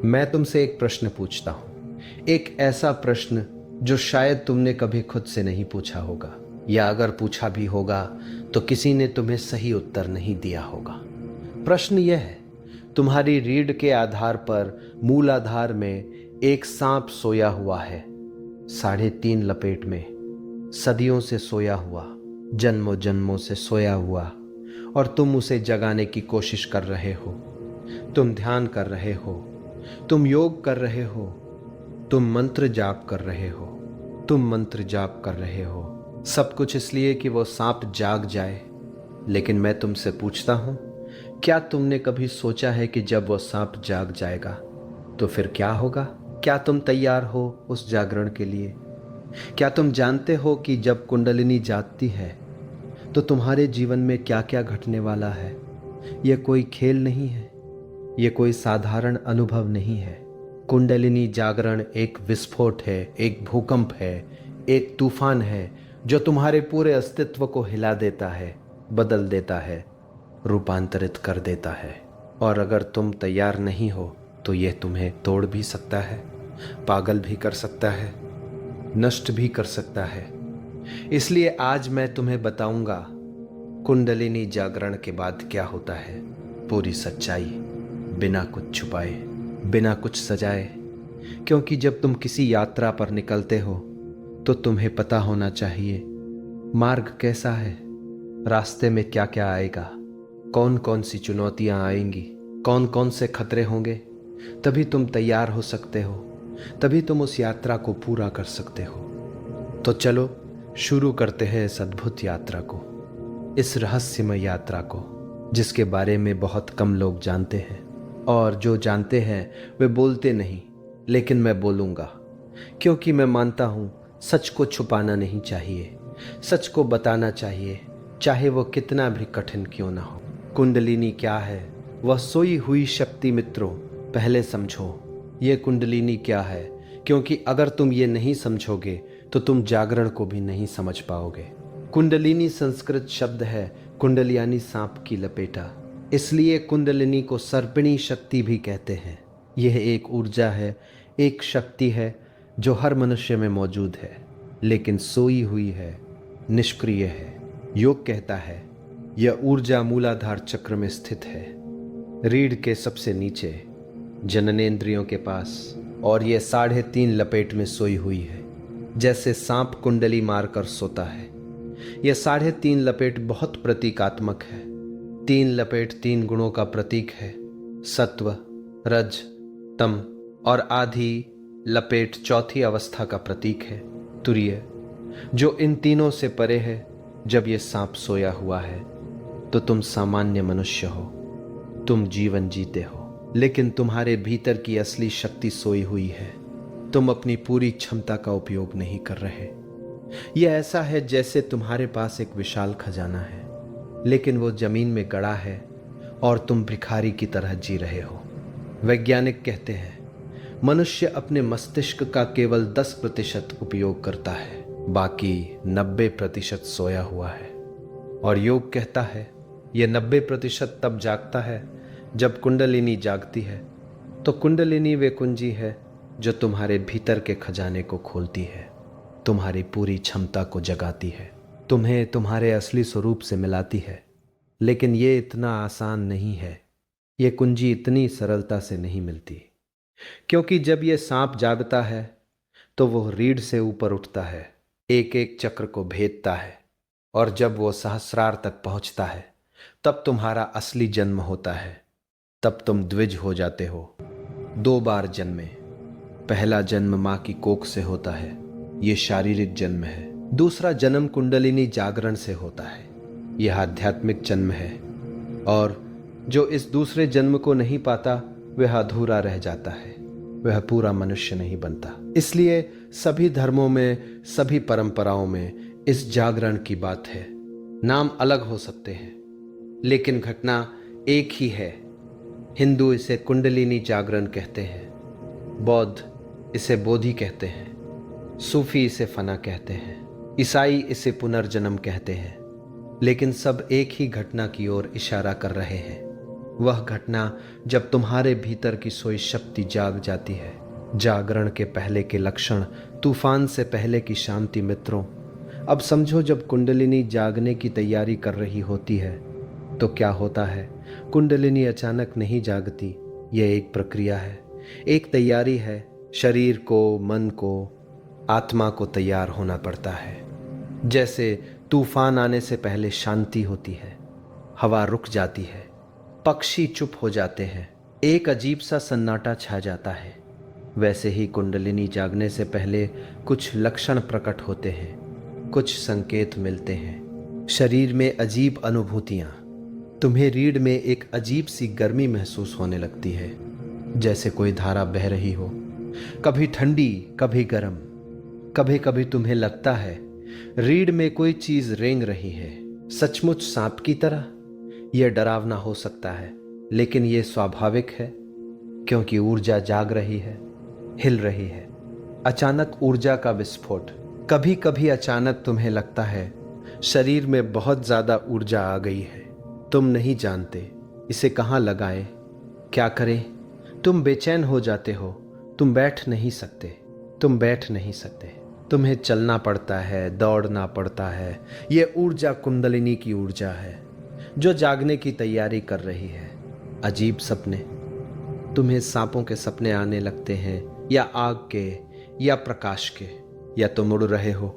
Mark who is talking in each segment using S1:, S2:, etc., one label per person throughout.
S1: मैं तुमसे एक प्रश्न पूछता हूं, एक ऐसा प्रश्न जो शायद तुमने कभी खुद से नहीं पूछा होगा, या अगर पूछा भी होगा तो किसी ने तुम्हें सही उत्तर नहीं दिया होगा। प्रश्न यह है, तुम्हारी रीढ़ के आधार पर मूलाधार में एक सांप सोया हुआ है, 3.5 लपेट में, सदियों से सोया हुआ, जन्मों जन्मों से सोया हुआ, और तुम उसे जगाने की कोशिश कर रहे हो। तुम ध्यान कर रहे हो, तुम योग कर रहे हो, तुम मंत्र जाप कर रहे हो, तुम मंत्र जाप कर रहे हो, सब कुछ इसलिए कि वो सांप जाग जाए। लेकिन मैं तुमसे पूछता हूं, क्या तुमने कभी सोचा है कि जब वो सांप जाग जाएगा तो फिर क्या होगा? क्या तुम तैयार हो उस जागरण के लिए? क्या तुम जानते हो कि जब कुंडलिनी जागती है तो तुम्हारे जीवन में क्या क्या घटने वाला है? यह कोई खेल नहीं है, यह कोई साधारण अनुभव नहीं है। कुंडलिनी जागरण एक विस्फोट है, एक भूकंप है, एक तूफान है जो तुम्हारे पूरे अस्तित्व को हिला देता है, बदल देता है, रूपांतरित कर देता है। और अगर तुम तैयार नहीं हो तो यह तुम्हें तोड़ भी सकता है, पागल भी कर सकता है, नष्ट भी कर सकता है। इसलिए आज मैं तुम्हें बताऊंगा कुंडलिनी जागरण के बाद क्या होता है, पूरी सच्चाई, बिना कुछ छुपाए, बिना कुछ सजाए। क्योंकि जब तुम किसी यात्रा पर निकलते हो तो तुम्हें पता होना चाहिए मार्ग कैसा है, रास्ते में क्या क्या आएगा, कौन कौन सी चुनौतियां आएंगी, कौन कौन से खतरे होंगे। तभी तुम तैयार हो सकते हो, तभी तुम उस यात्रा को पूरा कर सकते हो। तो चलो शुरू करते हैं इस अद्भुत यात्रा को, इस रहस्यमय यात्रा को, जिसके बारे में बहुत कम लोग जानते हैं, और जो जानते हैं वे बोलते नहीं। लेकिन मैं बोलूँगा, क्योंकि मैं मानता हूँ सच को छुपाना नहीं चाहिए, सच को बताना चाहिए, चाहे वो कितना भी कठिन क्यों ना हो। कुंडलिनी क्या है? वह सोई हुई शक्ति मित्रों, पहले समझो ये कुंडलिनी क्या है, क्योंकि अगर तुम ये नहीं समझोगे तो तुम जागरण को भी नहीं समझ पाओगे। कुंडलिनी संस्कृत शब्द है कुंडल यानी सांप की लपेटा, इसलिए कुंडलिनी को सर्पिणी शक्ति भी कहते हैं। यह एक ऊर्जा है, एक शक्ति है जो हर मनुष्य में मौजूद है, लेकिन सोई हुई है, निष्क्रिय है। योग कहता है यह ऊर्जा मूलाधार चक्र में स्थित है, रीढ़ के सबसे नीचे, जननेंद्रियों के पास, और यह 3.5 लपेट में सोई हुई है, जैसे सांप कुंडली मारकर सोता है। यह 3.5 लपेट बहुत प्रतीकात्मक है। 3 लपेट 3 गुणों का प्रतीक है, सत्व, रज, तम, और आधी लपेट चौथी अवस्था का प्रतीक है, तुरीय, जो इन तीनों से परे है। जब यह सांप सोया हुआ है तो तुम सामान्य मनुष्य हो, तुम जीवन जीते हो, लेकिन तुम्हारे भीतर की असली शक्ति सोई हुई है। तुम अपनी पूरी क्षमता का उपयोग नहीं कर रहे। यह ऐसा है जैसे तुम्हारे पास एक विशाल खजाना है, लेकिन वो जमीन में गड़ा है और तुम भिखारी की तरह जी रहे हो। वैज्ञानिक कहते हैं मनुष्य अपने मस्तिष्क का केवल 10% उपयोग करता है, बाकी 90% सोया हुआ है। और योग कहता है यह 90% तब जागता है जब कुंडलिनी जागती है। तो कुंडलिनी वे कुंजी है जो तुम्हारे भीतर के खजाने को खोलती है, तुम्हारी पूरी क्षमता को जगाती है, तुम्हें तुम्हारे असली स्वरूप से मिलाती है। लेकिन ये इतना आसान नहीं है, ये कुंजी इतनी सरलता से नहीं मिलती। क्योंकि जब ये सांप जागता है तो वो रीढ़ से ऊपर उठता है, एक एक चक्र को भेदता है, और जब वो सहस्रार तक पहुंचता है तब तुम्हारा असली जन्म होता है। तब तुम द्विज हो जाते हो, 2 बार जन्मे। पहला जन्म माँ की कोख से होता है, ये शारीरिक जन्म है। दूसरा जन्म कुंडलिनी जागरण से होता है, यह आध्यात्मिक जन्म है। और जो इस दूसरे जन्म को नहीं पाता वह अधूरा रह जाता है, वह पूरा मनुष्य नहीं बनता। इसलिए सभी धर्मों में, सभी परंपराओं में इस जागरण की बात है। नाम अलग हो सकते हैं लेकिन घटना एक ही है। हिंदू इसे कुंडलिनी जागरण कहते हैं, बौद्ध इसे बोधि कहते हैं, सूफी इसे फना कहते हैं, ईसाई इसे पुनर्जन्म कहते हैं। लेकिन सब एक ही घटना की ओर इशारा कर रहे हैं। वह घटना जब तुम्हारे भीतर की सोई शक्ति जाग जाती है। जागरण के पहले के लक्षण, तूफान से पहले की शांति। मित्रों, अब समझो, जब कुंडलिनी जागने की तैयारी कर रही होती है तो क्या होता है। कुंडलिनी अचानक नहीं जागती। यह एक प्रक्रिया है, एक तैयारी है। शरीर को, मन को, आत्मा को तैयार होना पड़ता है। जैसे तूफान आने से पहले शांति होती है, हवा रुक जाती है, पक्षी चुप हो जाते हैं, एक अजीब सा सन्नाटा छा जाता है, वैसे ही कुंडलिनी जागने से पहले कुछ लक्षण प्रकट होते हैं, कुछ संकेत मिलते हैं। शरीर में अजीब अनुभूतियां। तुम्हें रीढ़ में एक अजीब सी गर्मी महसूस होने लगती है, जैसे कोई धारा बह रही हो, कभी ठंडी, कभी गर्म। कभी कभी तुम्हें लगता है रीढ़ में कोई चीज रेंग रही है, सचमुच सांप की तरह। यह डरावना हो सकता है, लेकिन यह स्वाभाविक है, क्योंकि ऊर्जा जाग रही है, हिल रही है। अचानक ऊर्जा का विस्फोट। कभी कभी अचानक तुम्हें लगता है शरीर में बहुत ज्यादा ऊर्जा आ गई है। तुम नहीं जानते इसे कहाँ लगाएं, क्या करें। तुम बेचैन हो जाते हो। तुम बैठ नहीं सकते। तुम्हें चलना पड़ता है, दौड़ना पड़ता है। यह ऊर्जा कुंडलिनी की ऊर्जा है, जो जागने की तैयारी कर रही है। अजीब सपने। तुम्हें सांपों के सपने आने लगते हैं, या आग के, या प्रकाश के, या तुम उड़ रहे हो।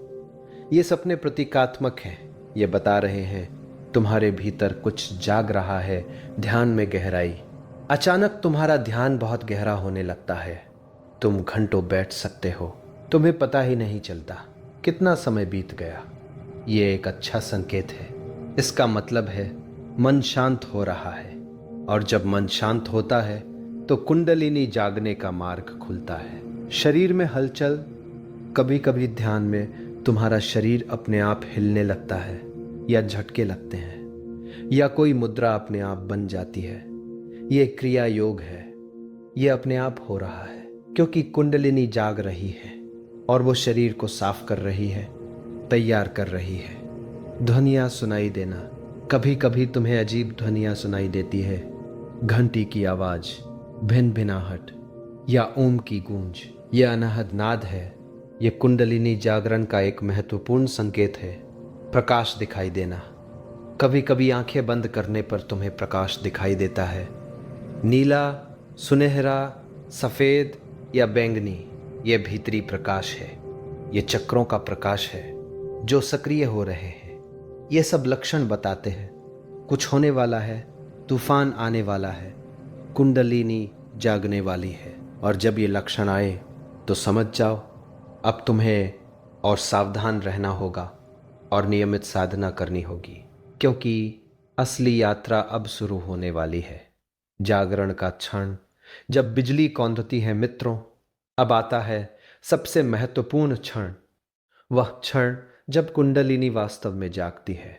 S1: ये सपने प्रतीकात्मक हैं। ये बता रहे हैं तुम्हारे भीतर कुछ जाग रहा है। ध्यान में गहराई। अचानक तुम्हारा ध्यान बहुत गहरा होने लगता है। तुम घंटों बैठ सकते हो, तुम्हें पता ही नहीं चलता कितना समय बीत गया। ये एक अच्छा संकेत है। इसका मतलब है मन शांत हो रहा है, और जब मन शांत होता है तो कुंडलिनी जागने का मार्ग खुलता है। शरीर में हलचल। कभी कभी ध्यान में तुम्हारा शरीर अपने आप हिलने लगता है, या झटके लगते हैं, या कोई मुद्रा अपने आप बन जाती है। ये क्रिया योग है। ये अपने आप हो रहा है क्योंकि कुंडलिनी जाग रही है, और वो शरीर को साफ कर रही है, तैयार कर रही है। ध्वनियाँ सुनाई देना। कभी कभी तुम्हें अजीब ध्वनियाँ सुनाई देती है। घंटी की आवाज, भिन भिनाहट, या ओम की गूंज। यह अनाहद नाद है। यह कुंडलिनी जागरण का एक महत्वपूर्ण संकेत है। प्रकाश दिखाई देना। कभी कभी आंखें बंद करने पर तुम्हें प्रकाश दिखाई देता है। नीला, सुनहरा, सफेद या बैंगनी। यह भीतरी प्रकाश है। यह चक्रों का प्रकाश है जो सक्रिय हो रहे हैं। यह सब लक्षण बताते हैं कुछ होने वाला है, तूफान आने वाला है, कुंडलिनी जागने वाली है। और जब ये लक्षण आए तो समझ जाओ अब तुम्हें और सावधान रहना होगा और नियमित साधना करनी होगी, क्योंकि असली यात्रा अब शुरू होने वाली है। जागरण का क्षण जब बिजली कौंधती है मित्रों, अब आता है सबसे महत्वपूर्ण क्षण। वह क्षण जब कुंडलिनी वास्तव में जागती है।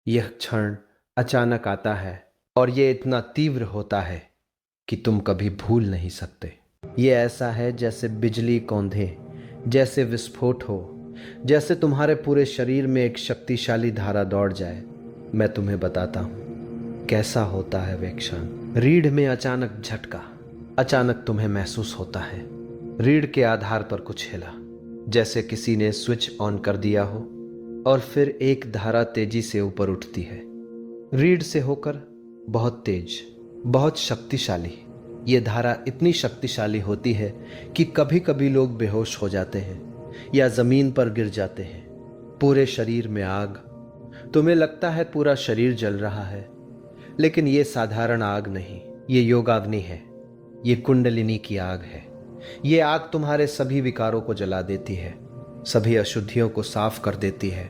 S1: यह क्षण अचानक आता है, और यह इतना तीव्र होता है कि तुम कभी भूल नहीं सकते। यह ऐसा है जैसे बिजली कौंधे, जैसे विस्फोट हो, जैसे तुम्हारे पूरे शरीर में एक शक्तिशाली धारा दौड़ जाए। मैं तुम्हें बताता हूं कैसा होता है वे क्षण। रीढ़ में अचानक झटका। अचानक तुम्हें महसूस होता है रीढ़ के आधार पर कुछ हिला, जैसे किसी ने स्विच ऑन कर दिया हो, और फिर एक धारा तेजी से ऊपर उठती है, रीढ़ से होकर, बहुत तेज, बहुत शक्तिशाली। ये धारा इतनी शक्तिशाली होती है कि कभी कभी लोग बेहोश हो जाते हैं या जमीन पर गिर जाते हैं। पूरे शरीर में आग। तुम्हें लगता है पूरा शरीर जल रहा है, लेकिन ये साधारण आग नहीं, ये योगाग्नि है। ये कुंडलिनी की आग है। ये आग तुम्हारे सभी विकारों को जला देती है, सभी अशुद्धियों को साफ कर देती है।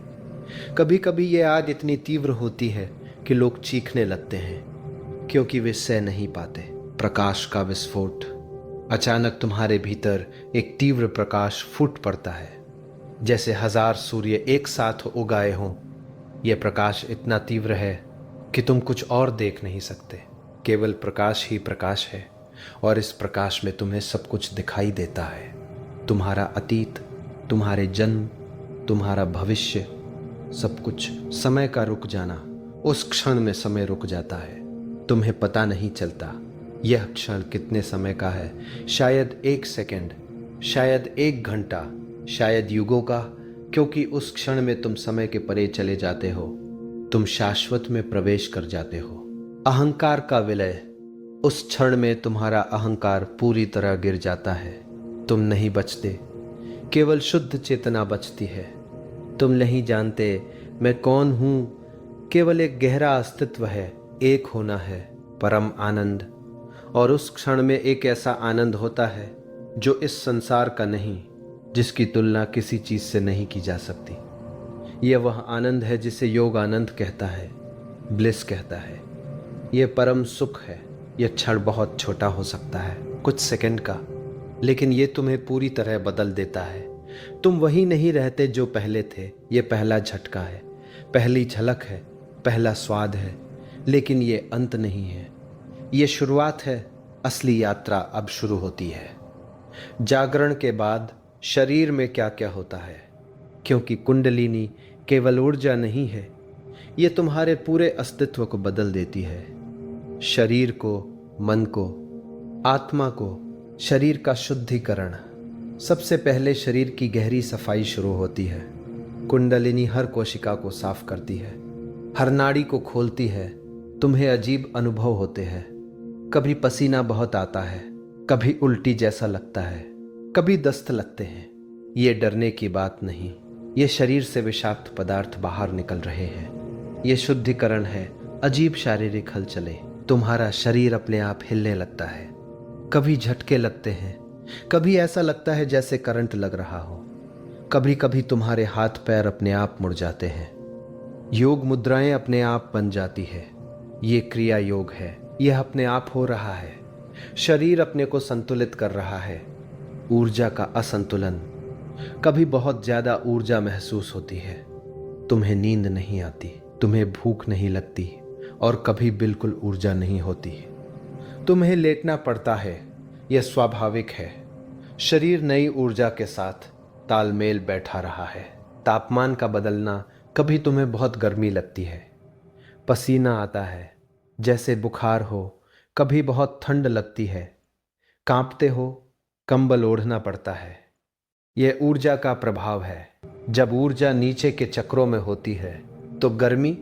S1: कभी कभी ये आग इतनी तीव्र होती है कि लोग चीखने लगते हैं, क्योंकि वे सह नहीं पाते। प्रकाश का विस्फोट। अचानक तुम्हारे भीतर एक तीव्र प्रकाश फूट पड़ता है, जैसे 1000 सूर्य एक साथ उगाए हों। यह प्रकाश इतना तीव्र है कि तुम कुछ और देख नहीं सकते, केवल प्रकाश ही प्रकाश है। और इस प्रकाश में तुम्हें सब कुछ दिखाई देता है। तुम्हारा अतीत, तुम्हारे जन्म, तुम्हारा भविष्य, सब कुछ। समय का रुक जाना। उस क्षण में समय रुक जाता है। तुम्हें पता नहीं चलता यह क्षण कितने समय का है, शायद 1 सेकंड, शायद 1 घंटा, शायद युगों का, क्योंकि उस क्षण में तुम समय के परे चले जाते हो। तुम शाश्वत में प्रवेश कर जाते हो। अहंकार का विलय, उस क्षण में तुम्हारा अहंकार पूरी तरह गिर जाता है। तुम नहीं बचते, केवल शुद्ध चेतना बचती है। तुम नहीं जानते मैं कौन हूं, केवल एक गहरा अस्तित्व है, एक होना है, परम आनंद। और उस क्षण में एक ऐसा आनंद होता है जो इस संसार का नहीं, जिसकी तुलना किसी चीज से नहीं की जा सकती। यह वह आनंद है जिसे योग आनंद कहता है, ब्लिस कहता है। यह परम सुख है। यह क्षण बहुत छोटा हो सकता है, कुछ सेकंड का, लेकिन यह तुम्हें पूरी तरह बदल देता है। तुम वही नहीं रहते जो पहले थे। यह पहला झटका है, पहली झलक है, पहला स्वाद है, लेकिन यह अंत नहीं है। यह शुरुआत है। असली यात्रा अब शुरू होती है। जागरण के बाद शरीर में क्या क्या होता है, क्योंकि कुंडलिनी केवल ऊर्जा नहीं है, यह तुम्हारे पूरे अस्तित्व को बदल देती है। शरीर को, मन को, आत्मा को। शरीर का शुद्धिकरण, सबसे पहले शरीर की गहरी सफाई शुरू होती है। कुंडलिनी हर कोशिका को साफ करती है, हर नाड़ी को खोलती है। तुम्हें अजीब अनुभव होते हैं। कभी पसीना बहुत आता है, कभी उल्टी जैसा लगता है, कभी दस्त लगते हैं। ये डरने की बात नहीं, ये शरीर से विषाक्त पदार्थ बाहर निकल रहे हैं। ये शुद्धिकरण है, अजीब शारीरिक हलचलें। तुम्हारा शरीर अपने आप हिलने लगता है। कभी झटके लगते हैं, कभी ऐसा लगता है जैसे करंट लग रहा हो। कभी कभी तुम्हारे हाथ पैर अपने आप मुड़ जाते हैं। योग मुद्राएं अपने आप बन जाती है। ये क्रिया योग है, यह अपने आप हो रहा है। शरीर अपने को संतुलित कर रहा है। ऊर्जा का असंतुलन, कभी बहुत ज्यादा ऊर्जा महसूस होती है। तुम्हें नींद नहीं आती, तुम्हें भूख नहीं लगती, और कभी बिल्कुल ऊर्जा नहीं होती। तुम्हें लेटना पड़ता है, यह स्वाभाविक है। शरीर नई ऊर्जा के साथ तालमेल बैठा रहा है। तापमान का बदलना, कभी तुम्हें बहुत गर्मी लगती है, पसीना आता है जैसे बुखार हो, कभी बहुत ठंड लगती है, कांपते हो, कंबल ओढ़ना पड़ता है। यह ऊर्जा का प्रभाव है। जब ऊर्जा नीचे के चक्रों में होती है तो गर्मी,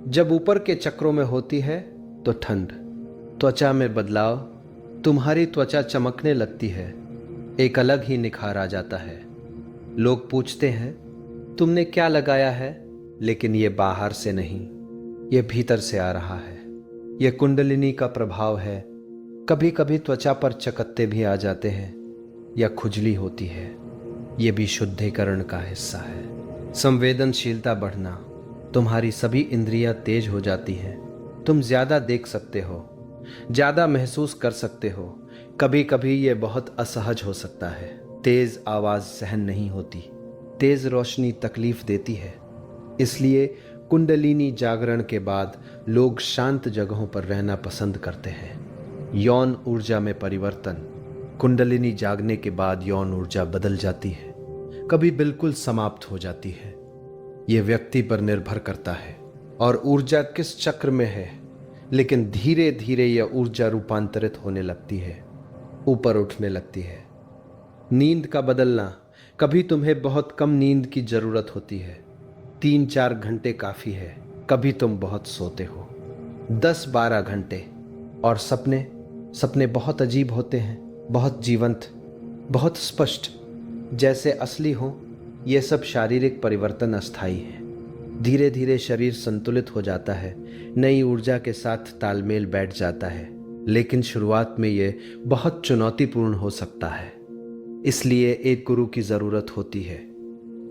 S1: जब ऊपर के चक्रों में होती है तो ठंड। त्वचा में बदलाव, तुम्हारी त्वचा चमकने लगती है, एक अलग ही निखार आ जाता है। लोग पूछते हैं तुमने क्या लगाया है, लेकिन ये बाहर से नहीं, ये भीतर से आ रहा है। यह कुंडलिनी का प्रभाव है। कभी कभी त्वचा पर चकत्ते भी आ जाते हैं या खुजली होती है, यह भी शुद्धिकरण का हिस्सा है। संवेदनशीलता बढ़ना, तुम्हारी सभी इंद्रियां तेज हो जाती हैं। तुम ज्यादा देख सकते हो, ज्यादा महसूस कर सकते हो। कभी कभी यह बहुत असहज हो सकता है। तेज आवाज सहन नहीं होती, तेज रोशनी तकलीफ देती है। इसलिए कुंडलिनी जागरण के बाद लोग शांत जगहों पर रहना पसंद करते हैं। यौन ऊर्जा में परिवर्तन, कुंडलिनी जागने के बाद यौन ऊर्जा बदल जाती है, कभी बिल्कुल समाप्त हो जाती है। यह व्यक्ति पर निर्भर करता है और ऊर्जा किस चक्र में है, लेकिन धीरे धीरे यह ऊर्जा रूपांतरित होने लगती है, ऊपर उठने लगती है। नींद का बदलना, कभी तुम्हें बहुत कम नींद की जरूरत होती है, 3-4 घंटे काफी है। कभी तुम बहुत सोते हो, 10-12 घंटे। और सपने बहुत अजीब होते हैं, बहुत जीवंत, बहुत स्पष्ट, जैसे असली हो। यह सब शारीरिक परिवर्तन अस्थायी है। धीरे धीरे शरीर संतुलित हो जाता है, नई ऊर्जा के साथ तालमेल बैठ जाता है। लेकिन शुरुआत में यह बहुत चुनौतीपूर्ण हो सकता है। इसलिए एक गुरु की जरूरत होती है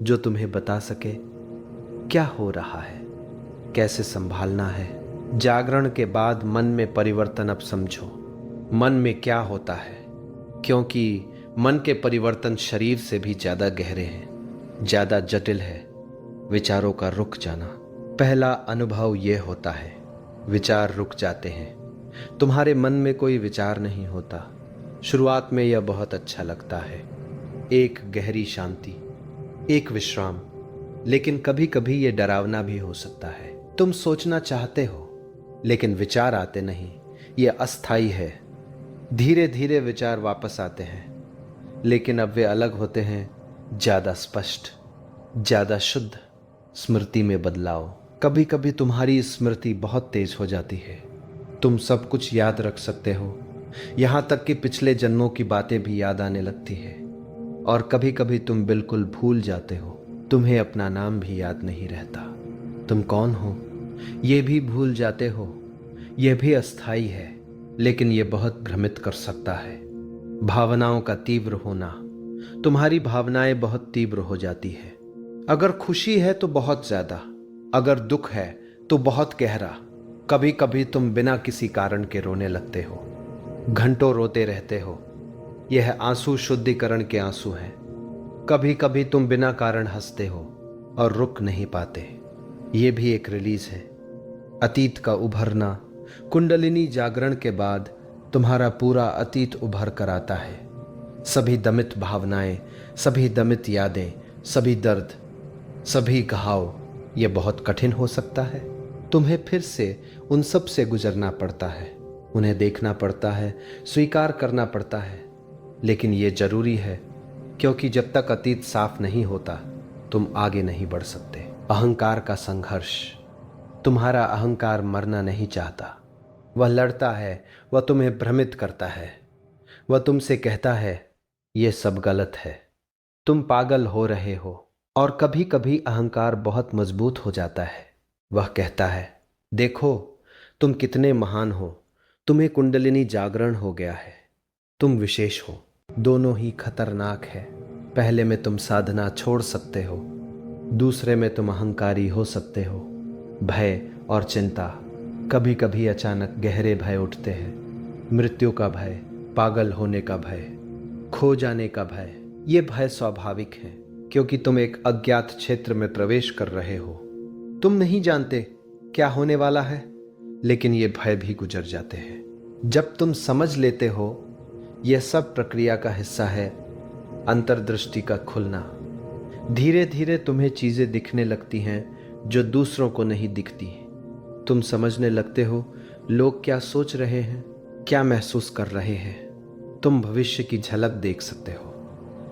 S1: जो तुम्हें बता सके क्या हो रहा है, कैसे संभालना है। जागरण के बाद मन में परिवर्तन अब समझो। मन में क्या होता है, क्योंकि मन के परिवर्तन शरीर से भी ज्यादा गहरे हैं, ज्यादा जटिल है। विचारों का रुक जाना, पहला अनुभव यह होता है, विचार रुक जाते हैं। तुम्हारे मन में कोई विचार नहीं होता। शुरुआत में यह बहुत अच्छा लगता है, एक गहरी शांति, एक विश्राम। लेकिन कभी कभी यह डरावना भी हो सकता है। तुम सोचना चाहते हो, लेकिन विचार आते नहीं, ये अस्थाई है। धीरे धीरे विचार वापस आते हैं, लेकिन अब वे अलग होते हैं, ज्यादा स्पष्ट, ज्यादा शुद्ध। स्मृति में बदलाव। कभी कभी तुम्हारी स्मृति बहुत तेज हो जाती है। तुम सब कुछ याद रख सकते हो, यहां तक कि पिछले जन्मों की बातें भी याद आने लगती है। और कभी कभी तुम बिल्कुल भूल जाते हो, तुम्हें अपना नाम भी याद नहीं रहता। तुम कौन हो ये भी भूल जाते हो। यह भी अस्थाई है, लेकिन यह बहुत भ्रमित कर सकता है। भावनाओं का तीव्र होना। तुम्हारी भावनाएं बहुत तीव्र हो जाती है। अगर खुशी है तो बहुत ज्यादा, अगर दुख है तो बहुत गहरा। कभी कभी तुम बिना किसी कारण के रोने लगते हो, घंटों रोते रहते हो। यह आंसू शुद्धिकरण के आंसू हैं। कभी कभी तुम बिना कारण हंसते हो और रुक नहीं पाते। यह भी एक रिलीज है। अतीत का उभरना। कुंडलिनी जागरण के बाद तुम्हारा पूरा अतीत उभर कर आता है। सभी दमित भावनाएं, सभी दमित यादें, सभी दर्द, सभी घाव। यह बहुत कठिन हो सकता है। तुम्हें फिर से उन सब से गुजरना पड़ता है, उन्हें देखना पड़ता है, स्वीकार करना पड़ता है। लेकिन यह जरूरी है, क्योंकि जब तक अतीत साफ नहीं होता तुम आगे नहीं बढ़ सकते। अहंकार का संघर्ष। तुम्हारा अहंकार मरना नहीं चाहता। वह लड़ता है, वह तुम्हें भ्रमित करता है। वह तुमसे कहता है यह सब गलत है, तुम पागल हो रहे हो। और कभी कभी अहंकार बहुत मजबूत हो जाता है। वह कहता है देखो तुम कितने महान हो, तुम्हें कुंडलिनी जागरण हो गया है, तुम विशेष हो। दोनों ही खतरनाक है। पहले में तुम साधना छोड़ सकते हो, दूसरे में तुम अहंकारी हो सकते हो। भय और चिंता। कभी कभी अचानक गहरे भय उठते हैं। मृत्यु का भय, पागल होने का भय, खो जाने का भय। ये भय स्वाभाविक है, क्योंकि तुम एक अज्ञात क्षेत्र में प्रवेश कर रहे हो। तुम नहीं जानते क्या होने वाला है, लेकिन ये भय भी गुजर जाते हैं जब तुम समझ लेते हो यह सब प्रक्रिया का हिस्सा है। अंतर्दृष्टि का खुलना। धीरे धीरे तुम्हें चीजें दिखने लगती हैं जो दूसरों को नहीं दिखती। तुम समझने लगते हो लोग क्या सोच रहे हैं, क्या महसूस कर रहे हैं। तुम भविष्य की झलक देख सकते हो,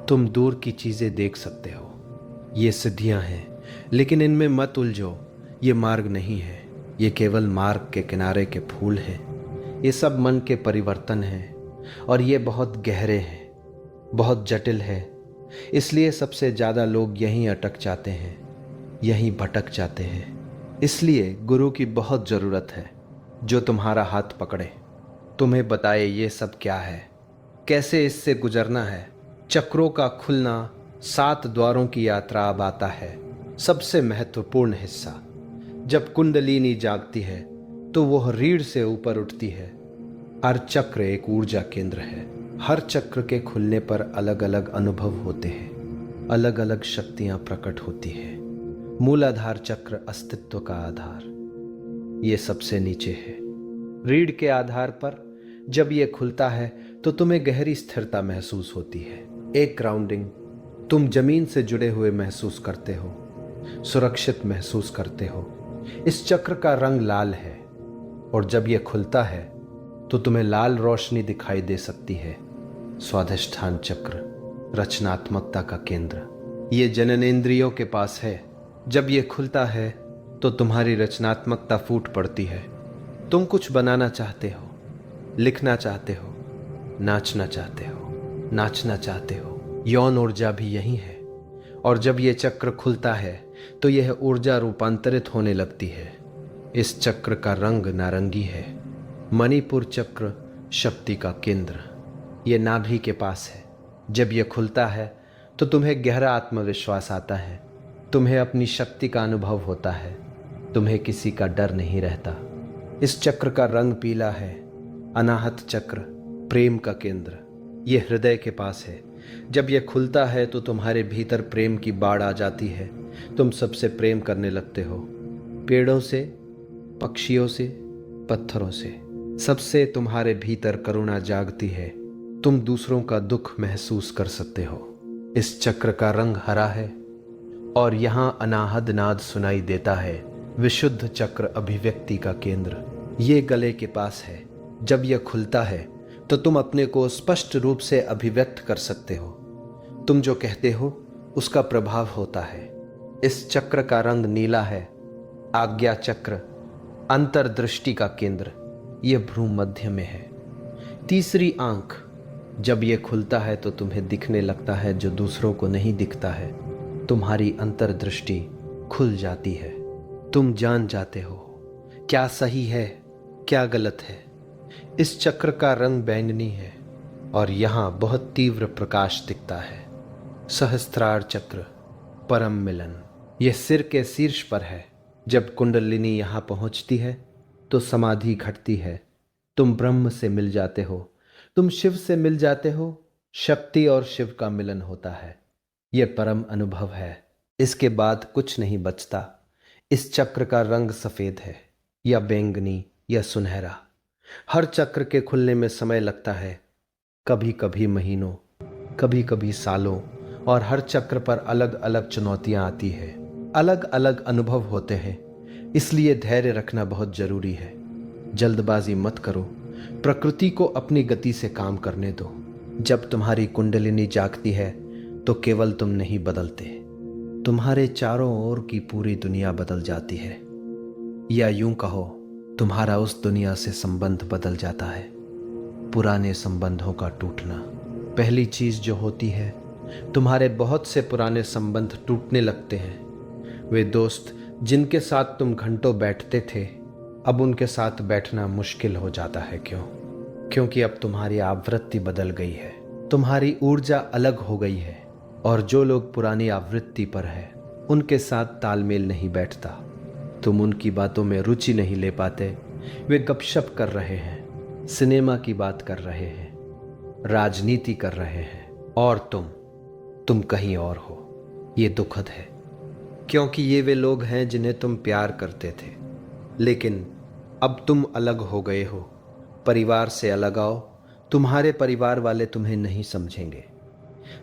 S1: तुम दूर की चीजें देख सकते हो। ये सिद्धियां हैं, लेकिन इनमें मत उलझो। ये मार्ग नहीं है, ये केवल मार्ग के किनारे के फूल हैं। ये सब मन के परिवर्तन हैं, और ये बहुत गहरे हैं, बहुत जटिल है। इसलिए सबसे ज्यादा लोग यहीं अटक जाते हैं, यहीं भटक जाते हैं। इसलिए गुरु की बहुत जरूरत है, जो तुम्हारा हाथ पकड़े, तुम्हें बताए ये सब क्या है, कैसे इससे गुजरना है। चक्रों का खुलना, 7 द्वारों की यात्रा अब आता है। सबसे महत्वपूर्ण हिस्सा। जब कुंडलिनी जागती है तो वह रीढ़ से ऊपर उठती है। हर चक्र एक ऊर्जा केंद्र है। हर चक्र के खुलने पर अलग अलग अनुभव होते हैं, अलग अलग शक्तियां प्रकट होती हैं। मूलाधार चक्र अस्तित्व का आधार, ये सबसे नीचे है। रीढ़ के आधार पर जब यह खुलता है तो तुम्हें गहरी स्थिरता महसूस होती है, एक ग्राउंडिंग। तुम जमीन से जुड़े हुए महसूस करते हो, सुरक्षित महसूस करते हो। इस चक्र का रंग लाल है, और जब यह खुलता है तो तुम्हें लाल रोशनी दिखाई दे सकती है। स्वाधिष्ठान चक्र, रचनात्मकता का केंद्र, ये जननेंद्रियों के पास है। जब यह खुलता है तो तुम्हारी रचनात्मकता फूट पड़ती है। तुम कुछ बनाना चाहते हो, लिखना चाहते हो, नाचना चाहते हो, नाचना चाहते हो। यौन ऊर्जा भी यही है। और जब यह चक्र खुलता है तो यह ऊर्जा रूपांतरित होने लगती है। इस चक्र का रंग नारंगी है। मणिपुर चक्र, शक्ति का केंद्र, यह नाभि के पास है। जब यह खुलता है तो तुम्हें गहरा आत्मविश्वास आता है, तुम्हें अपनी शक्ति का अनुभव होता है, तुम्हें किसी का डर नहीं रहता। इस चक्र का रंग पीला है। अनाहत चक्र, प्रेम का केंद्र, यह हृदय के पास है। जब यह खुलता है तो तुम्हारे भीतर प्रेम की बाढ़ आ जाती है। तुम सबसे प्रेम करने लगते हो, पेड़ों से, पक्षियों से, पत्थरों से। सबसे तुम्हारे भीतर करुणा जागती है। तुम दूसरों का दुख महसूस कर सकते हो। इस चक्र का रंग हरा है, और यहाँ अनाहद नाद सुनाई देता है। विशुद्ध चक्र, अभिव्यक्ति का केंद्र, ये गले के पास है। जब यह खुलता है तो तुम अपने को स्पष्ट रूप से अभिव्यक्त कर सकते हो। तुम जो कहते हो उसका प्रभाव होता है। इस चक्र का रंग नीला है। आज्ञा चक्र अंतर्दृष्टि का केंद्र, यह भ्रू मध्य में है। तीसरी आंख, जब यह खुलता है तो तुम्हें दिखने लगता है जो दूसरों को नहीं दिखता है। तुम्हारी अंतर्दृष्टि खुल जाती है। तुम जान जाते हो क्या सही है क्या गलत है। इस चक्र का रंग बैंगनी है और यहां बहुत तीव्र प्रकाश दिखता है। सहस्त्रार चक्र परम मिलन, यह सिर के शीर्ष पर है। जब कुंडलिनी यहां पहुंचती है तो समाधि घटती है। तुम ब्रह्म से मिल जाते हो, तुम शिव से मिल जाते हो। शक्ति और शिव का मिलन होता है। यह परम अनुभव है। इसके बाद कुछ नहीं बचता। इस चक्र का रंग सफेद है या बैंगनी या सुनहरा। हर चक्र के खुलने में समय लगता है, कभी कभी महीनों, कभी कभी सालों, और हर चक्र पर अलग अलग चुनौतियां आती है, अलग अलग अनुभव होते हैं। इसलिए धैर्य रखना बहुत जरूरी है। जल्दबाजी मत करो, प्रकृति को अपनी गति से काम करने दो। जब तुम्हारी कुंडलिनी जागती है तो केवल तुम नहीं बदलते, तुम्हारे चारों ओर की पूरी दुनिया बदल जाती है। या यूं कहो, तुम्हारा उस दुनिया से संबंध बदल जाता है। पुराने संबंधों का टूटना पहली चीज जो होती है। तुम्हारे बहुत से पुराने संबंध टूटने लगते हैं। वे दोस्त जिनके साथ तुम घंटों बैठते थे, अब उनके साथ बैठना मुश्किल हो जाता है। क्योंकि अब तुम्हारी आवृत्ति बदल गई है, तुम्हारी ऊर्जा अलग हो गई है, और जो लोग पुरानी आवृत्ति पर है उनके साथ तालमेल नहीं बैठता। तुम उनकी बातों में रुचि नहीं ले पाते। वे गपशप कर रहे हैं, सिनेमा की बात कर रहे हैं, राजनीति कर रहे हैं, और तुम कहीं और हो। ये दुखद है, क्योंकि ये वे लोग हैं जिन्हें तुम प्यार करते थे, लेकिन अब तुम अलग हो गए हो। परिवार से अलग आओ, तुम्हारे परिवार वाले तुम्हें नहीं समझेंगे।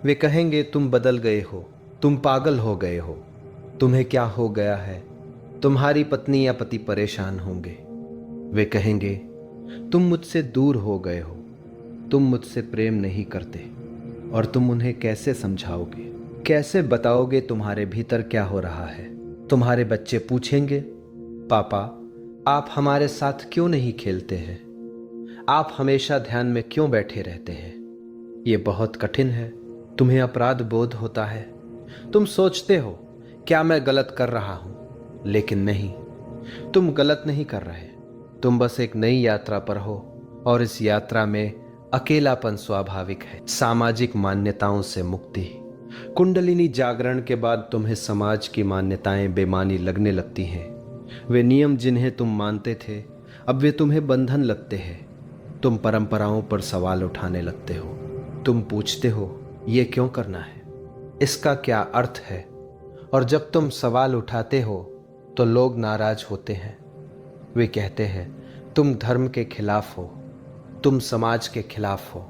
S1: वे कहेंगे तुम बदल गए हो, तुम पागल हो गए हो, तुम्हें क्या हो गया है। तुम्हारी पत्नी या पति परेशान होंगे। वे कहेंगे तुम मुझसे दूर हो गए हो, तुम मुझसे प्रेम नहीं करते। और तुम उन्हें कैसे समझाओगे, कैसे बताओगे तुम्हारे भीतर क्या हो रहा है। तुम्हारे बच्चे पूछेंगे, पापा आप हमारे साथ क्यों नहीं खेलते हैं, आप हमेशा ध्यान में क्यों बैठे रहते हैं। ये बहुत कठिन है। तुम्हें अपराध बोध होता है। तुम सोचते हो क्या मैं गलत कर रहा हूं, लेकिन नहीं, तुम गलत नहीं कर रहे। तुम बस एक नई यात्रा पर हो, और इस यात्रा में अकेलापन स्वाभाविक है। सामाजिक मान्यताओं से मुक्ति। कुंडलिनी जागरण के बाद तुम्हें समाज की मान्यताएं बेमानी लगने लगती हैं। वे नियम जिन्हें तुम मानते थे, अब वे तुम्हें बंधन लगते हैं। तुम परंपराओं पर सवाल उठाने लगते हो। तुम पूछते हो ये क्यों करना है, इसका क्या अर्थ है। और जब तुम सवाल उठाते हो तो लोग नाराज होते हैं। वे कहते हैं तुम धर्म के खिलाफ हो, तुम समाज के खिलाफ हो,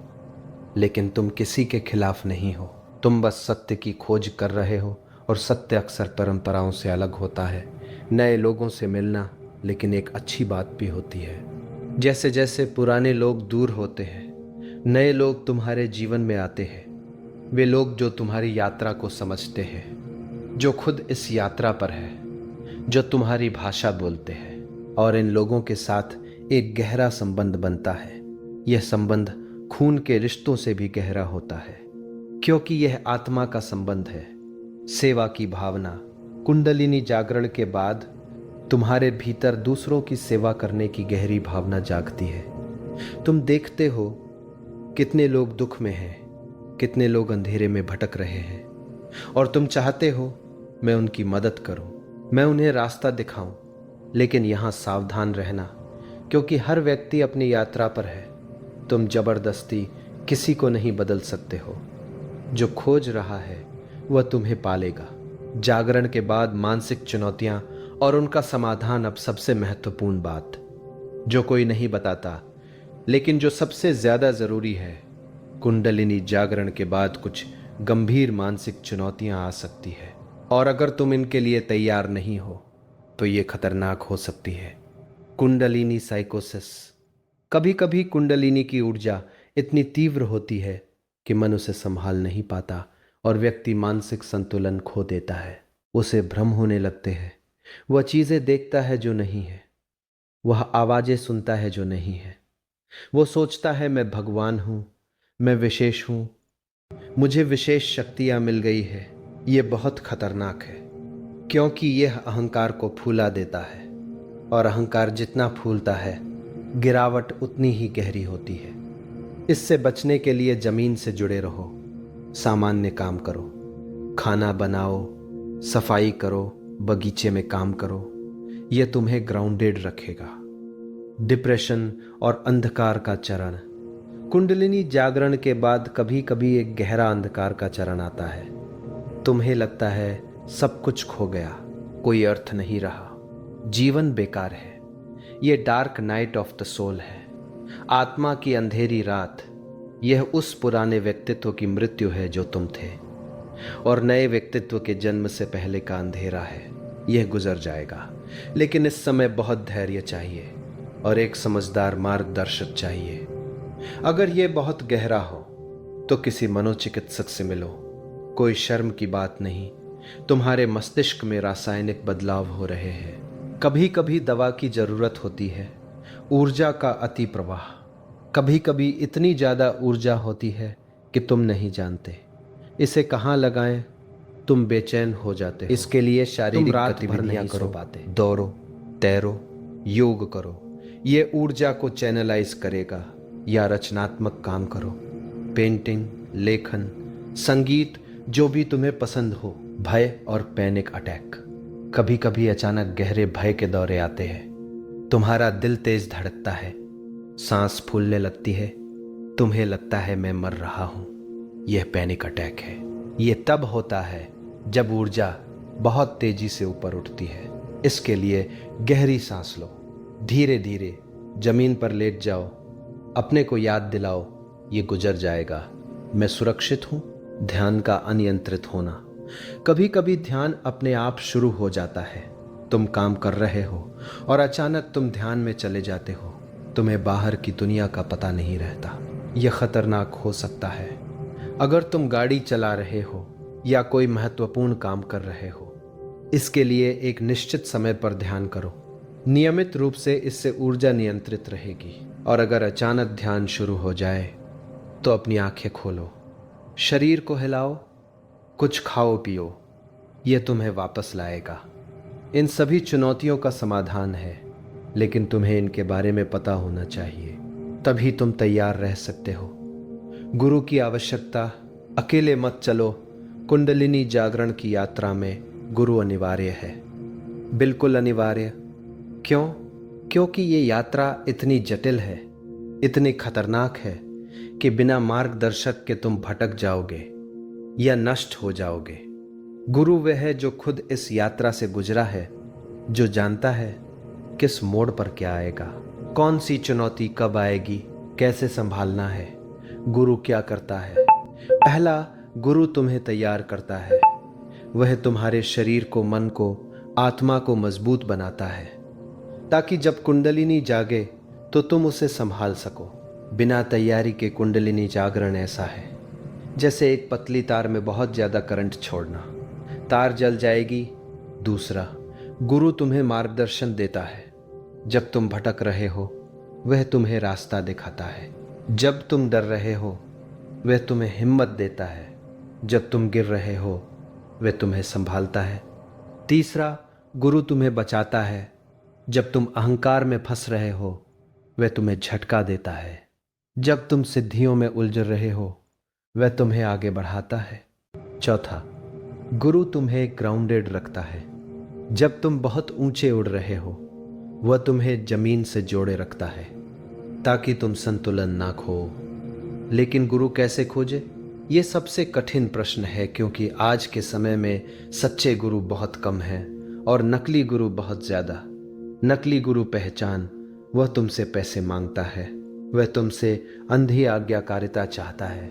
S1: लेकिन तुम किसी के खिलाफ नहीं हो। तुम बस सत्य की खोज कर रहे हो, और सत्य अक्सर परंपराओं से अलग होता है। नए लोगों से मिलना लेकिन एक अच्छी बात भी होती है। जैसे जैसे पुराने लोग दूर होते हैं, नए लोग तुम्हारे जीवन में आते हैं। वे लोग जो तुम्हारी यात्रा को समझते हैं, जो खुद इस यात्रा पर है, जो तुम्हारी भाषा बोलते हैं, और इन लोगों के साथ एक गहरा संबंध बनता है। यह संबंध खून के रिश्तों से भी गहरा होता है, क्योंकि यह आत्मा का संबंध है। सेवा की भावना। कुंडलिनी जागरण के बाद तुम्हारे भीतर दूसरों की सेवा करने की गहरी भावना जागती है। तुम देखते हो कितने लोग दुख में हैं, कितने लोग अंधेरे में भटक रहे हैं, और तुम चाहते हो मैं उनकी मदद करूं, मैं उन्हें रास्ता दिखाऊं। लेकिन यहां सावधान रहना, क्योंकि हर व्यक्ति अपनी यात्रा पर है। तुम जबरदस्ती किसी को नहीं बदल सकते हो। जो खोज रहा है वह तुम्हें पालेगा। जागरण के बाद मानसिक चुनौतियां और उनका समाधान अब सबसे महत्वपूर्ण बात, जो कोई नहीं बताता, लेकिन जो सबसे ज्यादा जरूरी है। कुंडलिनी जागरण के बाद कुछ गंभीर मानसिक चुनौतियां आ सकती है, और अगर तुम इनके लिए तैयार नहीं हो तो ये खतरनाक हो सकती है। कुंडलिनी साइकोसिस। कभी कभी कुंडलिनी की ऊर्जा इतनी तीव्र होती है कि मन उसे संभाल नहीं पाता और व्यक्ति मानसिक संतुलन खो देता है। उसे भ्रम होने लगते हैं। वह चीजें देखता है जो नहीं है, वह आवाजें सुनता है जो नहीं है। वो सोचता है मैं भगवान हूं, मैं विशेष हूं, मुझे विशेष शक्तियां मिल गई है। ये बहुत खतरनाक है, क्योंकि यह अहंकार को फूला देता है, और अहंकार जितना फूलता है गिरावट उतनी ही गहरी होती है। इससे बचने के लिए जमीन से जुड़े रहो, सामान्य काम करो, खाना बनाओ, सफाई करो, बगीचे में काम करो। यह तुम्हें ग्राउंडेड रखेगा। डिप्रेशन और अंधकार का चरण। कुंडलिनी जागरण के बाद कभी कभी एक गहरा अंधकार का चरण आता है। तुम्हें लगता है सब कुछ खो गया, कोई अर्थ नहीं रहा, जीवन बेकार है। यह dark night of the soul है, आत्मा की अंधेरी रात। यह उस पुराने व्यक्तित्व की मृत्यु है जो तुम थे, और नए व्यक्तित्व के जन्म से पहले का अंधेरा है। यह गुजर जाएगा, लेकिन इस समय बहुत धैर्य चाहिए और एक समझदार मार्गदर्शक चाहिए। अगर यह बहुत गहरा हो तो किसी मनोचिकित्सक से मिलो। कोई शर्म की बात नहीं, तुम्हारे मस्तिष्क में रासायनिक बदलाव हो रहे हैं। कभी कभी दवा की जरूरत होती है, ऊर्जा का अति प्रवाह। कभी कभी इतनी ज्यादा ऊर्जा होती है कि तुम नहीं जानते इसे कहाँ लगाएं। तुम बेचैन हो जाते हो। इसके लिए शारीरिक गतिविधियां करो, दौड़ो, तैरो, योग करो। ये ऊर्जा को चैनलाइज करेगा। या रचनात्मक काम करो, पेंटिंग, लेखन, संगीत, जो भी तुम्हें पसंद हो। भय और पैनिक अटैक। कभी कभी अचानक गहरे भय के दौरे आते हैं। तुम्हारा दिल तेज धड़कता है, सांस फूलने लगती है, तुम्हें लगता है मैं मर रहा हूं। यह पैनिक अटैक है। यह तब होता है जब ऊर्जा बहुत तेजी से ऊपर उठती है। इसके लिए गहरी सांस लो, धीरे धीरे जमीन पर लेट जाओ, अपने को याद दिलाओ ये गुजर जाएगा, मैं सुरक्षित हूं। ध्यान का अनियंत्रित होना। कभी कभी ध्यान अपने आप शुरू हो जाता है। तुम काम कर रहे हो और अचानक तुम ध्यान में चले जाते हो। तुम्हें बाहर की दुनिया का पता नहीं रहता। यह खतरनाक हो सकता है अगर तुम गाड़ी चला रहे हो या कोई महत्वपूर्ण काम कर रहे हो। इसके लिए एक निश्चित समय पर ध्यान करो। नियमित रूप से इससे ऊर्जा नियंत्रित रहेगी। और अगर अचानक ध्यान शुरू हो जाए तो अपनी आंखें खोलो, शरीर को हिलाओ, कुछ खाओ पियो। यह तुम्हें वापस लाएगा। इन सभी चुनौतियों का समाधान है, लेकिन तुम्हें इनके बारे में पता होना चाहिए, तभी तुम तैयार रह सकते हो। गुरु की आवश्यकता। अकेले मत चलो। कुंडलिनी जागरण की यात्रा में गुरु अनिवार्य है, बिल्कुल अनिवार्य। क्यों? क्योंकि ये यात्रा इतनी जटिल है, इतनी खतरनाक है कि बिना मार्गदर्शक के तुम भटक जाओगे या नष्ट हो जाओगे। गुरु वह है जो खुद इस यात्रा से गुजरा है, जो जानता है किस मोड़ पर क्या आएगा, कौन सी चुनौती कब आएगी, कैसे संभालना है। गुरु क्या करता है? पहला, गुरु तुम्हें तैयार करता है। वह तुम्हारे शरीर को, मन को, आत्मा को मजबूत बनाता है, ताकि जब कुंडलिनी जागे तो तुम उसे संभाल सको। बिना तैयारी के कुंडलिनी जागरण ऐसा है जैसे एक पतली तार में बहुत ज्यादा करंट छोड़ना, तार जल जाएगी। दूसरा, गुरु तुम्हें मार्गदर्शन देता है। जब तुम भटक रहे हो वह तुम्हें रास्ता दिखाता है। जब तुम डर रहे हो वह तुम्हें हिम्मत देता है। जब तुम गिर रहे हो वह तुम्हें संभालता है। तीसरा, गुरु तुम्हें बचाता है। जब तुम अहंकार में फंस रहे हो वह तुम्हें झटका देता है। जब तुम सिद्धियों में उलझ रहे हो वह तुम्हें आगे बढ़ाता है। चौथा, गुरु तुम्हें ग्राउंडेड रखता है। जब तुम बहुत ऊंचे उड़ रहे हो वह तुम्हें जमीन से जोड़े रखता है ताकि तुम संतुलन ना खो। लेकिन गुरु कैसे खोजे? ये सबसे कठिन प्रश्न है, क्योंकि आज के समय में सच्चे गुरु बहुत कम हैं और नकली गुरु बहुत ज्यादा। नकली गुरु पहचान, वह तुमसे पैसे मांगता है, वह तुमसे अंधी आज्ञाकारिता चाहता है,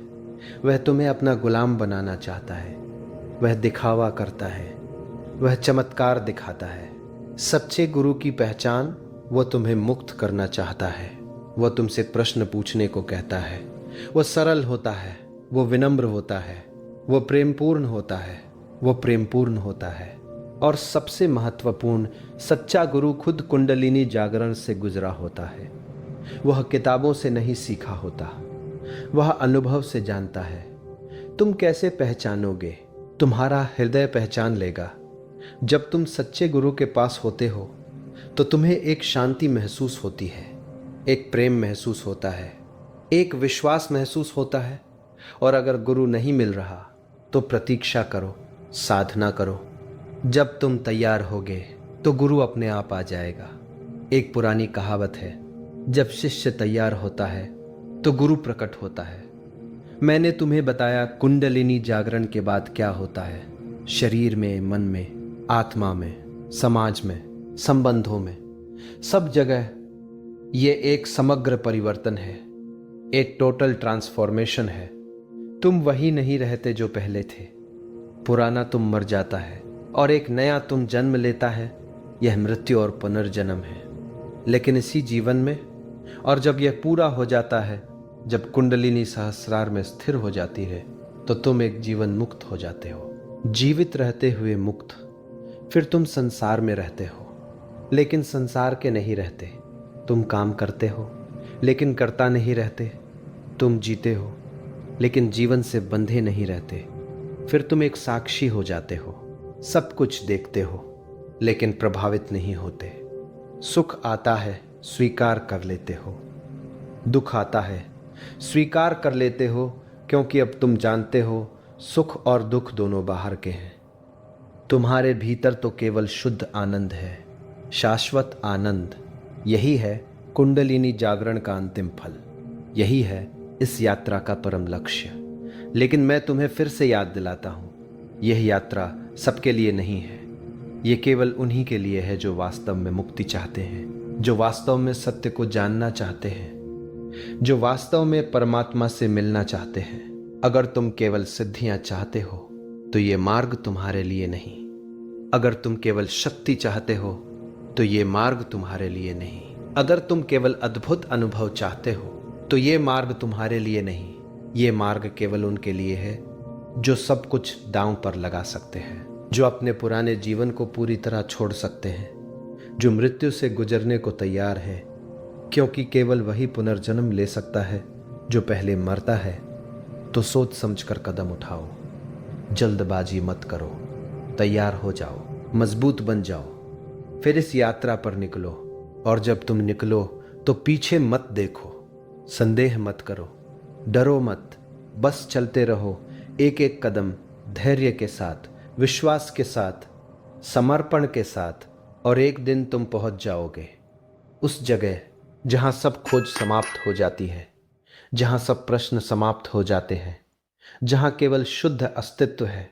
S1: वह तुम्हें अपना गुलाम बनाना चाहता है, वह दिखावा करता है, वह चमत्कार दिखाता है। सच्चे गुरु की पहचान, वो तुम्हें मुक्त करना चाहता है। वो तुमसे प्रश्न पूछने को कहता है। वो सरल होता है, वो विनम्र होता है, वो प्रेमपूर्ण होता है, वो प्रेमपूर्ण होता है। और सबसे महत्वपूर्ण, सच्चा गुरु खुद कुंडलिनी जागरण से गुजरा होता है। वह किताबों से नहीं सीखा होता, वह अनुभव से जानता है। तुम कैसे पहचानोगे? तुम्हारा हृदय पहचान लेगा। जब तुम सच्चे गुरु के पास होते हो तो तुम्हें एक शांति महसूस होती है, एक प्रेम महसूस होता है, एक विश्वास महसूस होता है। और अगर गुरु नहीं मिल रहा तो प्रतीक्षा करो, साधना करो। जब तुम तैयार होगे तो गुरु अपने आप आ जाएगा। एक पुरानी कहावत है, जब शिष्य तैयार होता है तो गुरु प्रकट होता है। मैंने तुम्हें बताया कुंडलिनी जागरण के बाद क्या होता है। शरीर में, मन में, आत्मा में, समाज में, संबंधों में, सब जगह ये एक समग्र परिवर्तन है, एक टोटल ट्रांसफॉर्मेशन है। तुम वही नहीं रहते जो पहले थे। पुराना तुम मर जाता है और एक नया तुम जन्म लेता है। यह मृत्यु और पुनर्जन्म है। लेकिन इसी जीवन में, और जब यह पूरा हो जाता है, जब कुंडलिनी सहस्रार में स्थिर हो जाती है, तो तुम एक जीवन मुक्त हो जाते हो, जीवित रहते हुए मुक्त। फिर तुम संसार में रहते हो, लेकिन संसार के नहीं रहते। तुम काम करते हो, लेकिन करता नहीं रहते। तुम जीते हो, लेकिन जीवन से बंधे नहीं रहते। फिर तुम एक साक्षी हो जाते हो, सब कुछ देखते हो, लेकिन प्रभावित नहीं होते। सुख आता है, स्वीकार कर लेते हो। दुख आता है, स्वीकार कर लेते हो, क्योंकि अब तुम जानते हो सुख और दुख दोनों बाहर के हैं। तुम्हारे भीतर तो केवल शुद्ध आनंद है, शाश्वत आनंद। यही है कुंडलिनी जागरण का अंतिम फल। यही है इस यात्रा का परम लक्ष्य। लेकिन मैं तुम्हें फिर से याद दिलाता हूं, यह यात्रा सबके लिए नहीं है। ये केवल उन्हीं के लिए है जो वास्तव में मुक्ति चाहते हैं, जो वास्तव में सत्य को जानना चाहते हैं, जो वास्तव में परमात्मा से मिलना चाहते हैं। अगर तुम केवल सिद्धियां चाहते हो तो ये मार्ग तुम्हारे लिए नहीं। अगर तुम केवल शक्ति चाहते हो तो ये मार्ग तुम्हारे लिए नहीं। अगर तुम केवल अद्भुत अनुभव चाहते हो तो ये मार्ग तुम्हारे लिए नहीं। ये मार्ग केवल उनके लिए है जो सब कुछ दांव पर लगा सकते हैं, जो अपने पुराने जीवन को पूरी तरह छोड़ सकते हैं, जो मृत्यु से गुजरने को तैयार है, क्योंकि केवल वही पुनर्जन्म ले सकता है जो पहले मरता है। तो सोच समझकर कदम उठाओ, जल्दबाजी मत करो, तैयार हो जाओ, मजबूत बन जाओ। फिर इस यात्रा पर निकलो, और जब तुम निकलो तो पीछे मत देखो, संदेह मत करो, डरो मत, बस चलते रहो एक एक कदम धैर्य के साथ, विश्वास के साथ, समर्पण के साथ। और एक दिन तुम पहुंच जाओगे उस जगह जहां सब खोज समाप्त हो जाती है, जहां सब प्रश्न समाप्त हो जाते हैं, जहां केवल शुद्ध अस्तित्व है,